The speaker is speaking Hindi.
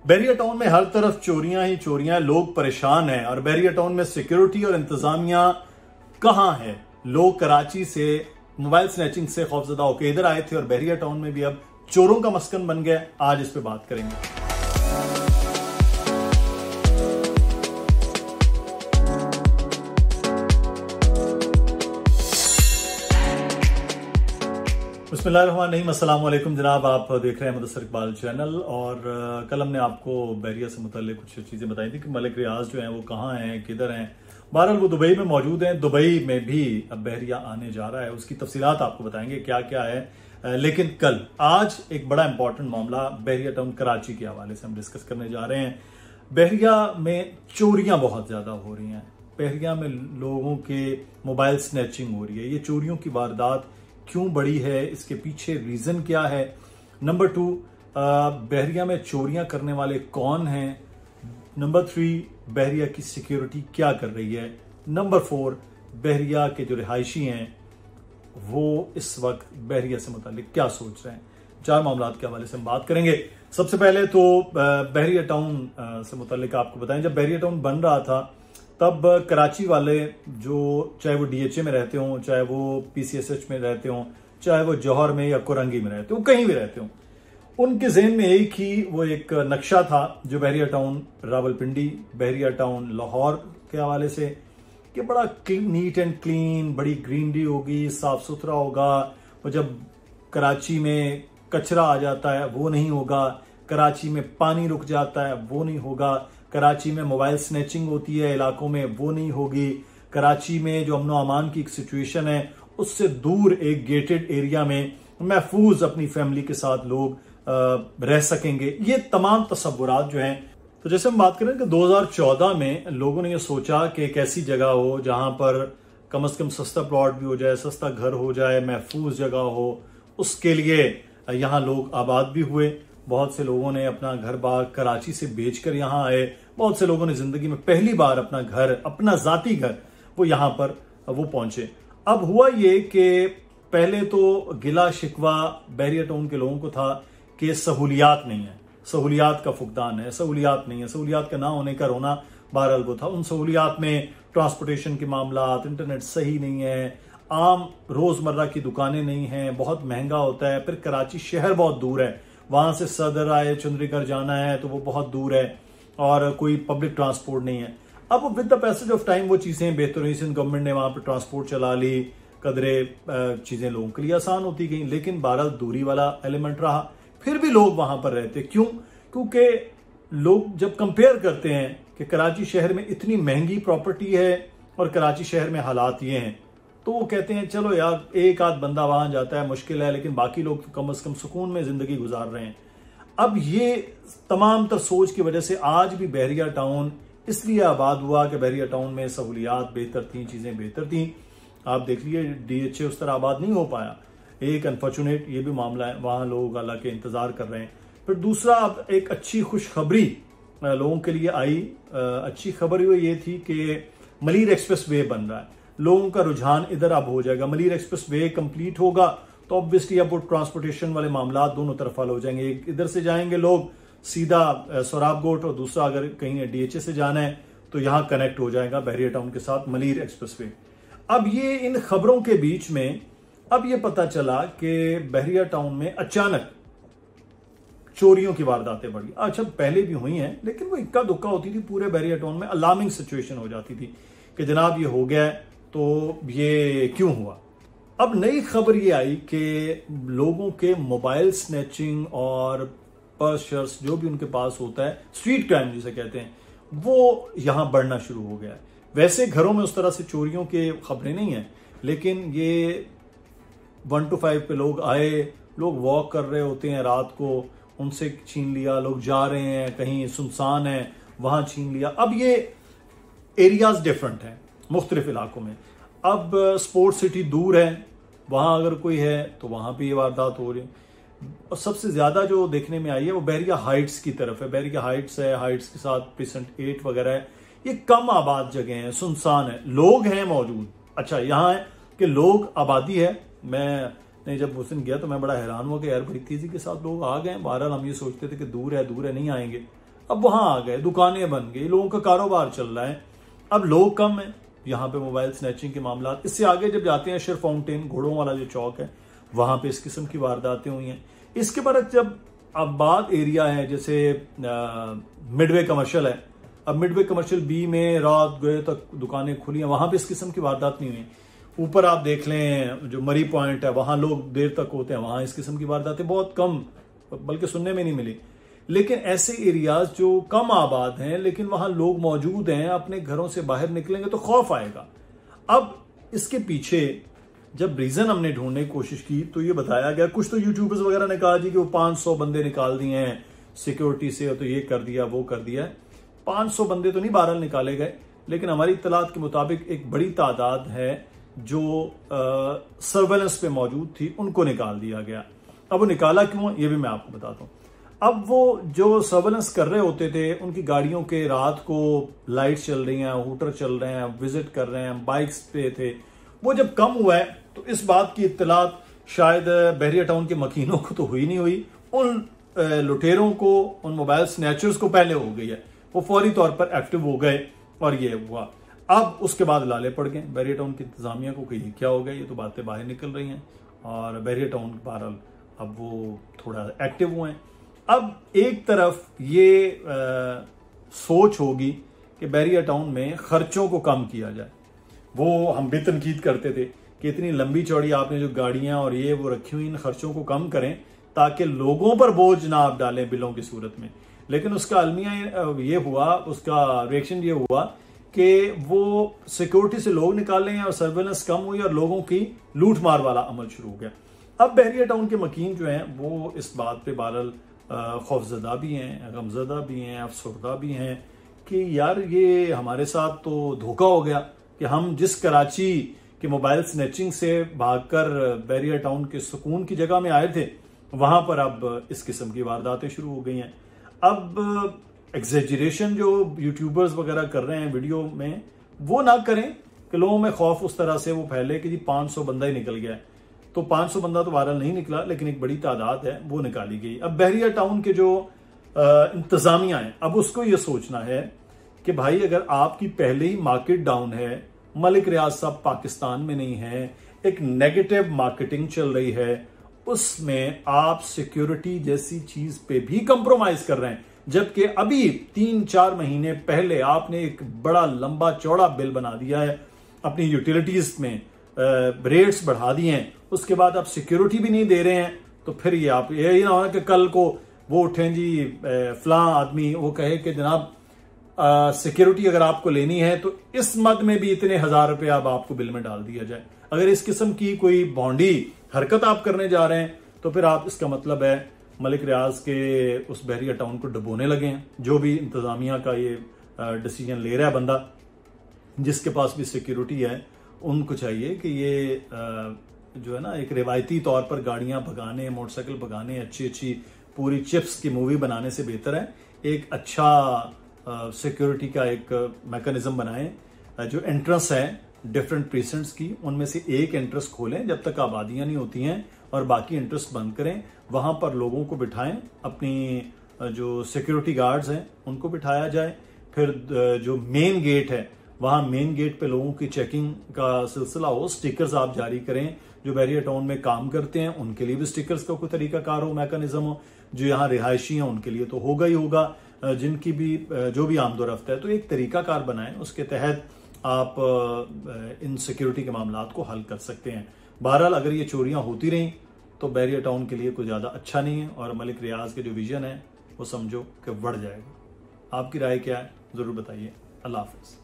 बैरिया टाउन में हर तरफ चोरियां ही चोरियां, लोग परेशान हैं। और बैरिया टाउन में सिक्योरिटी और इंतजामिया कहां है? लोग कराची से मोबाइल स्नैचिंग से खौफजदा होकर इधर आए थे और बैरिया टाउन में भी अब चोरों का मस्कन बन गया। आज इस पे बात करेंगे। बिस्मिल्लाहिर्रहमानिर्रहीम, अस्सलाम वालेकुम जनाब। आप देख रहे हैं मुदस्सिर इकबाल चैनल। और कल हमने आपको बैरिया से मुताल्लिक कुछ चीज़ें बताई थी कि मलिक रियाज जो हैं वो कहाँ हैं, किधर हैं। बहरहाल वो दुबई में मौजूद हैं। दुबई में भी अब बैरिया आने जा रहा है, उसकी तफसीलात आपको बताएंगे क्या क्या है। लेकिन कल आज एक बड़ा इंपॉर्टेंट मामला बैरिया टाउन कराची के हवाले से हम डिस्कस करने जा रहे हैं। बैरिया में चोरियां बहुत ज्यादा हो रही हैं। बैरिया में लोगों के मोबाइल स्नैचिंग हो रही है। ये चोरियों की वारदात क्यों बढ़ी है, इसके पीछे रीजन क्या है। नंबर 2, बहरिया में चोरियां करने वाले कौन हैं। नंबर 3, बहरिया की सिक्योरिटी क्या कर रही है। नंबर 4, बहरिया के जो रिहायशी हैं वो इस वक्त बहरिया से मुतालिक क्या सोच रहे हैं। 4 मामलात के हवाले से हम बात करेंगे। सबसे पहले तो बहरिया टाउन से मुतालिक आपको बताएं, जब बहरिया टाउन बन रहा था तब कराची वाले जो चाहे वो डीएचए में रहते हों, चाहे वो पीसीएसएच में रहते हों, चाहे वो जौहर में या कोरंगी में रहते हों, कहीं भी रहते हों, उनके ज़हन में एक ही वो एक नक्शा था जो बहरिया टाउन रावलपिंडी, बहरिया टाउन लाहौर के हवाले से कि बड़ा नीट एंड क्लीन, बड़ी ग्रीनरी होगी, साफ सुथरा होगा। वो जब कराची में कचरा आ जाता है वो नहीं होगा, कराची में पानी रुक जाता है वो नहीं होगा, कराची में मोबाइल स्नैचिंग होती है इलाकों में वो नहीं होगी, कराची में जो अमनो अमान की एक सिचुएशन है उससे दूर एक गेटेड एरिया में महफूज अपनी फैमिली के साथ लोग रह सकेंगे। ये तमाम तसव्वुरात जो हैं, तो जैसे हम बात करें कि 2014 में लोगों ने ये सोचा कि एक ऐसी जगह हो जहां पर कम से कम सस्ता प्लॉट भी हो जाए, सस्ता घर हो जाए, महफूज जगह हो। उसके लिए यहाँ लोग आबाद भी हुए। बहुत से लोगों ने अपना घर बार कराची से बेचकर यहाँ आए। बहुत से लोगों ने जिंदगी में पहली बार अपना घर, अपना जाती घर, वो यहाँ पर वो पहुंचे। अब हुआ ये कि पहले तो गिला शिकवा बैरिया टाउन के लोगों को था कि सहूलियात नहीं है, सहूलियात का फुकदान है, सहूलियात नहीं है, सहूलियात का ना होने का रोना बहरहाल वो था। उन सहूलियात में ट्रांसपोर्टेशन के मामलात, इंटरनेट सही नहीं है, आम रोजमर्रा की दुकानें नहीं हैं, बहुत महंगा होता है। फिर कराची शहर बहुत दूर है, वहां से सदर आए चंद्रीगढ़ जाना है तो वो बहुत दूर है और कोई पब्लिक ट्रांसपोर्ट नहीं है। अब with the passage of time वो चीजें बेहतर हुई, सिंध गवर्नमेंट ने वहां पर ट्रांसपोर्ट चला ली, कदरे चीजें लोगों के लिए आसान होती गई, लेकिन बहरहाल दूरी वाला एलिमेंट रहा। फिर भी लोग वहां पर रहते। क्यों? क्योंकि लोग जब कंपेयर करते हैं कि कराची शहर में इतनी महंगी प्रॉपर्टी है और कराची शहर में हालात ये हैं, तो वो कहते हैं चलो यार एक आध बंदा वहां जाता है, मुश्किल है, लेकिन बाकी लोग तो कम से कम सुकून में जिंदगी गुजार रहे हैं। अब ये तमाम तर सोच की वजह से आज भी बहरिया टाउन इसलिए आबाद हुआ कि बहरिया टाउन में सहूलियात बेहतर थी, चीजें बेहतर थी। आप देख लीजिए डीएचए उस तरह आबाद नहीं हो पाया। एक अनफॉर्चुनेट ये भी मामला है, वहां लोग अल्लाह के इंतजार कर रहे हैं। फिर दूसरा, अब एक अच्छी खुशखबरी लोगों के लिए आई। अच्छी खबर ये थी कि मलीर एक्सप्रेस वे बन रहा है। लोगों का रुझान इधर अब हो जाएगा। मलीर एक्सप्रेस वे कंप्लीट होगा तो ऑब्वियसली अब ट्रांसपोर्टेशन वाले मामला दोनों तरफ हल हो जाएंगे। एक इधर से जाएंगे लोग सीधा सोराब गोट, और दूसरा अगर कहीं डीएचए से जाना है तो यहां कनेक्ट हो जाएगा बहरिया टाउन के साथ मलीर एक्सप्रेस वे। अब ये इन खबरों के बीच में अब ये पता चला कि बहरिया टाउन में अचानक चोरियों की वारदातें बढ़ी। अच्छा, पहले भी हुई हैं लेकिन वो इक्का दुक्का होती थी। पूरे बहरिया टाउन में अलार्मिंग सिचुएशन हो जाती थी कि जनाब ये हो गया तो ये क्यों हुआ। अब नई खबर ये आई कि लोगों के मोबाइल स्नैचिंग और पर्स शर्स जो भी उनके पास होता है, स्ट्रीट क्राइम जिसे कहते हैं, वो यहां बढ़ना शुरू हो गया है। वैसे घरों में उस तरह से चोरियों के खबरें नहीं है, लेकिन ये 1 to 5 पे लोग आए, लोग वॉक कर रहे होते हैं रात को, उनसे छीन लिया। लोग जा रहे हैं कहीं सुनसान है वहां छीन लिया। अब ये एरियाज डिफरेंट हैं मुख्तलिफ इलाकों में। अब स्पोर्ट्स सिटी दूर है, वहां अगर कोई है तो वहां पे ये वारदात हो रही है। और सबसे ज्यादा जो देखने में आई है वो बहरिया हाइट्स की तरफ है। बहरिया हाइट्स है, हाइट्स के साथ पिसेंट 8 वगैरह है। ये कम आबाद जगह है, सुनसान है, लोग हैं मौजूद। अच्छा, यहाँ है कि लोग आबादी है। मैं जब उस दिन गया तो मैं बड़ा हैरान हुआ कि यार बड़ी तेजी के साथ लोग आ गए। बहरहाल हम ये सोचते थे कि दूर है नहीं आएंगे, अब वहां आ गए, दुकानें बन गई, लोगों का कारोबार चल रहा है। अब लोग कम है, यहाँ पे मोबाइल स्नैचिंग के मामला। इससे आगे जब जाते हैं शेर फाउंटेन, घोड़ों वाला जो चौक है, वहां पे इस किस्म की वारदातें हुई हैं। इसके बाद जब आबाद एरिया है, जैसे मिडवे कमर्शियल है, अब मिडवे कमर्शियल बी में रात गए तक दुकानें खुली हैं, वहां पे इस किस्म की वारदात नहीं हुई। ऊपर आप देख लें जो मरी पॉइंट है, वहां लोग देर तक होते हैं, वहां इस किस्म की वारदातें बहुत कम, बल्कि सुनने में नहीं मिली। लेकिन ऐसे एरियाज जो कम आबाद हैं लेकिन वहां लोग मौजूद हैं, अपने घरों से बाहर निकलेंगे तो खौफ आएगा। अब इसके पीछे जब रीजन हमने ढूंढने की कोशिश की तो ये बताया गया, कुछ तो यूट्यूबर्स वगैरह ने कहा जी कि वो 500 बंदे निकाल दिए हैं सिक्योरिटी से, तो ये कर दिया वो कर दिया। 500 बंदे तो नहीं बहरहाल निकाले गए, लेकिन हमारी इत्तलात के मुताबिक एक बड़ी तादाद है जो सर्वेलेंस पे मौजूद थी, उनको निकाल दिया गया। अब वो निकाला क्यों, ये भी मैं आपको बताता हूं। अब वो जो सर्वेलेंस कर रहे होते थे, उनकी गाड़ियों के रात को लाइट चल रही हैं, हूटर चल रहे हैं, विजिट कर रहे हैं, बाइक्स पे थे, वो जब कम हुआ है तो इस बात की इत्तलात शायद बहरिया टाउन के मकीनों को तो हुई नहीं हुई, उन लुटेरों को, उन मोबाइल स्नैचर्स को पहले हो गई है। वो फौरी तौर पर एक्टिव हो गए और ये हुआ। अब उसके बाद लाले पड़ गए बहरिया टाउन की इंतजामिया को कि क्या हो गया, ये तो बातें बाहर निकल रही हैं, और बहरिया टाउन बहरहाल अब वो थोड़ा एक्टिव हुए हैं। अब एक तरफ ये सोच होगी कि बहरिया टाउन में खर्चों को कम किया जाए। वो हम भी तनकीद करते थे कि इतनी लंबी चौड़ी आपने जो गाड़ियां और ये वो रखी हुई, इन खर्चों को कम करें ताकि लोगों पर बोझ ना आप डालें बिलों की सूरत में। लेकिन उसका अलमिया ये हुआ, उसका रिएक्शन ये हुआ कि वो सिक्योरिटी से लोग निकाले और सर्वेलेंस कम हुई और लोगों की लूट मार वाला अमल शुरू हो गया। अब बहरिया टाउन के मकीन जो हैं वो इस बात पे बहरहाल खौफजदा भी हैं, गमजदा भी हैं, अफसरदा भी हैं कि यार ये हमारे साथ तो धोखा हो गया कि हम जिस कराची के मोबाइल स्नैचिंग से भागकर बहरिया टाउन के सुकून की जगह में आए थे, वहां पर अब इस किस्म की वारदातें शुरू हो गई हैं। अब एग्जेजरेशन जो यूट्यूबर्स वगैरह कर रहे हैं वीडियो में, वो ना करें कि लोगों में खौफ उस तरह से वो फैले कि जी 500 बंदा ही निकल गया। तो 500 बंदा तो वायरल नहीं निकला, लेकिन एक बड़ी तादाद है वो निकाली गई। अब बहरिया टाउन के जो इंतजामिया है, अब उसको ये सोचना है कि भाई अगर आपकी पहले ही मार्केट डाउन है, मलिक रियाज साहब पाकिस्तान में नहीं है, एक नेगेटिव मार्केटिंग चल रही है, उसमें आप सिक्योरिटी जैसी चीज पे भी कंप्रोमाइज कर रहे हैं, जबकि अभी 3-4 महीने पहले आपने एक बड़ा लंबा चौड़ा बिल बना दिया है, अपनी यूटिलिटीज में रेट्स बढ़ा दिए हैं, उसके बाद आप सिक्योरिटी भी नहीं दे रहे हैं। तो फिर ये आप ये ना हो कि कल को वो उठें जी फलां आदमी वो कहे कि जनाब सिक्योरिटी अगर आपको लेनी है तो इस मद में भी इतने 1000 रुपये अब आपको बिल में डाल दिया जाए। अगर इस किस्म की कोई भौंडी हरकत आप करने जा रहे हैं तो फिर आप, इसका मतलब है मलिक रियाज के उस बहरिया टाउन को डुबोने लगे हैं। जो भी इंतजामिया का ये डिसीजन ले रहा है बंदा, जिसके पास भी सिक्योरिटी है, उनको चाहिए कि ये जो है ना, एक रिवायती तौर पर गाड़ियां भगाने, मोटरसाइकिल भगाने, अच्छी पूरी चिप्स की मूवी बनाने से बेहतर है एक अच्छा सिक्योरिटी का एक मैकेनिज्म बनाएं। जो एंट्रेंस है डिफरेंट प्रीसेंट्स की, उनमें से एक एंट्रेंस खोलें जब तक आबादियां नहीं होती हैं, और बाकी एंट्रेंस बंद करें। वहां पर लोगों को बिठाएं, अपनी जो सिक्योरिटी गार्ड्स हैं उनको बिठाया जाए। फिर जो मेन गेट है, वहां मेन गेट पे लोगों की चेकिंग का सिलसिला हो। स्टिकर्स आप जारी करें, जो बहरिया टाउन में काम करते हैं उनके लिए भी स्टिकर्स का कोई तरीकाकार हो, मैकेनिज्म हो। जो यहाँ रिहायशी हैं उनके लिए तो होगा ही होगा, जिनकी भी जो भी आमदोरफ्त है, तो एक तरीकाकार बनाएं, उसके तहत आप इन सिक्योरिटी के मामलात को हल कर सकते हैं। बहरहाल अगर ये चोरियां होती रहीं तो बहरिया टाउन के लिए कोई ज्यादा अच्छा नहीं है, और मलिक रियाज के जो विजन है वो समझो कि बढ़ जाएगा। आपकी राय क्या है, जरूर बताइए। अल्लाह हाफिज।